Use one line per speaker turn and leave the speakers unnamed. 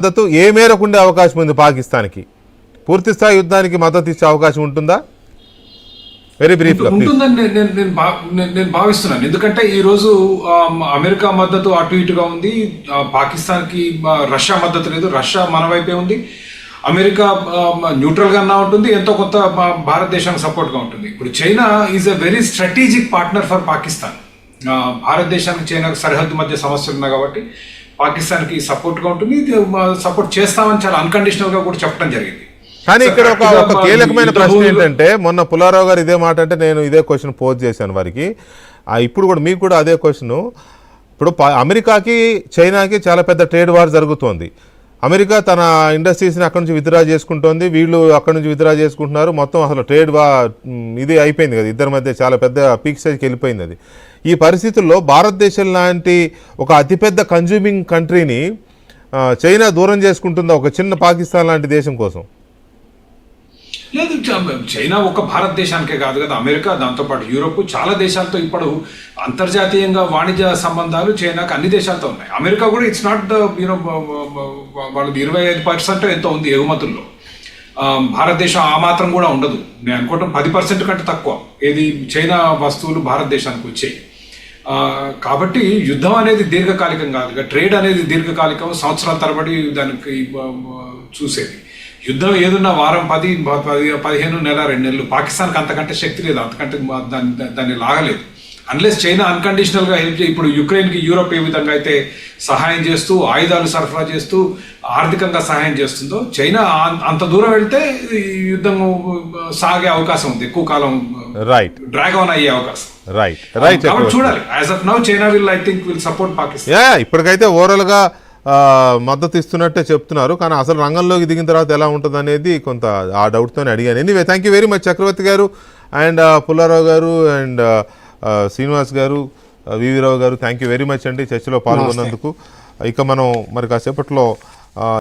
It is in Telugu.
మద్దతు ఏ మేరకు ఉండే అవకాశం ఉంది పాకిస్తాన్కి? పూర్తి స్థాయి యుద్ధానికి మద్దతు ఇచ్చే అవకాశం ఉంటుందా? వెరీ బ్రీఫ్ గా
ఉంటుందని నేను భావిస్తున్నాను. ఎందుకంటే ఈ రోజు అమెరికా మద్దతు అటు ఇటుగా ఉంది, పాకిస్తాన్కి రష్యా మద్దతు లేదు. రష్యా మన వైపే ఉంది, అమెరికా న్యూట్రల్ గా ఉంటుంది, ఎంతో కొంత భారతదేశానికి సపోర్ట్ గా ఉంటుంది. ఇప్పుడు China is a very strategic partner for Pakistan. భారతదేశానికి చైనాకు సరిహద్దు మధ్య సమస్యలు ఉన్నాయి కాబట్టి పాకిస్తాన్కి సపోర్ట్గా ఉంటుంది. సపోర్ట్ చేస్తామని చాలా అన్కండిషనల్ గా కూడా చెప్పడం జరిగింది.
కానీ ఇక్కడ ఒక కీలకమైన ప్రశ్న ఏంటంటే, మొన్న పుల్లారావు గారు ఇదే మాట అంటే నేను ఇదే క్వశ్చన్ పోజ్ చేశాను వారికి. ఇప్పుడు కూడా మీకు కూడా అదే క్వశ్చన్. ఇప్పుడు అమెరికాకి చైనాకి చాలా పెద్ద ట్రేడ్ వార్ జరుగుతోంది. అమెరికా తన ఇండస్ట్రీస్ని అక్కడి నుంచి విత్డ్రా చేసుకుంటోంది, వీళ్ళు అక్కడి నుంచి విత్డ్రా చేసుకుంటున్నారు. మొత్తం అసలు ట్రేడ్ ఇది అయిపోయింది కదా, ఇద్దరి మధ్య చాలా పెద్ద పీక్ స్టేజ్కి వెళ్ళిపోయింది అది. ఈ పరిస్థితుల్లో భారతదేశం లాంటి ఒక అతిపెద్ద కన్జ్యూమింగ్ కంట్రీని చైనా దూరం చేసుకుంటుందా ఒక చిన్న పాకిస్తాన్ లాంటి దేశం కోసం?
లేదు, చైనా ఒక భారతదేశానికే కాదు కదా, అమెరికా, దాంతోపాటు యూరోప్, చాలా దేశాలతో ఇప్పుడు అంతర్జాతీయంగా వాణిజ్య సంబంధాలు చైనాకు అన్ని దేశాలతో ఉన్నాయి. అమెరికా కూడా ఇట్స్ నాట్ ద వాళ్ళది 25% ఎంతో ఉంది ఎగుమతుల్లో. భారతదేశం ఆ మాత్రం కూడా ఉండదు. నేను అనుకోవటం 10% కంటే తక్కువ ఏది చైనా వస్తువులు భారతదేశానికి వచ్చాయి. కాబట్టి యుద్ధం అనేది దీర్ఘకాలికం కాదు, ట్రేడ్ అనేది దీర్ఘకాలికం, సంవత్సరాల తరబడి దానికి చూసేది. యుద్ధం ఏదున్నా వారం 10, 15 నెల 2 నెలలు. పాకిస్తాన్కి అంతకంటే శక్తి లేదు, అంతకంటే దాన్ని లాగలేదు. అన్లెస్ చైనా అన్కండిషనల్గా హెల్ప్ చేయి. ఇప్పుడు యుక్రెయిన్కి యూరోప్ ఏ విధంగా అయితే సహాయం చేస్తూ, ఆయుధాలు సరఫరా చేస్తూ, ఆర్థికంగా సహాయం చేస్తుందో, చైనా అంత దూరం వెళ్తే యుద్ధం సాగే అవకాశం ఉంది, ఎక్కువ కాలం డ్రాగ్ ఆన్ అయ్యే అవకాశం. కాబట్టి చూడాలి. As of now China will support Pakistan.
ఇప్పటికైతే ఓవరాల్ గా మద్దతు ఇస్తున్నట్టే చెప్తున్నారు, కానీ అసలు రంగంలోకి దిగిన తర్వాత ఎలా ఉంటుంది అనేది కొంత ఆ డౌట్తోనే అడిగాను. Anyway, thank you very much Chakravarthi garu and Pullarao గారు అండ్ శ్రీనివాస్ గారు, వివి రావు గారు, థ్యాంక్ యూ వెరీ మచ్ అండి చర్చలో పాల్గొన్నందుకు. ఇక మనం మరి కాసేపట్లో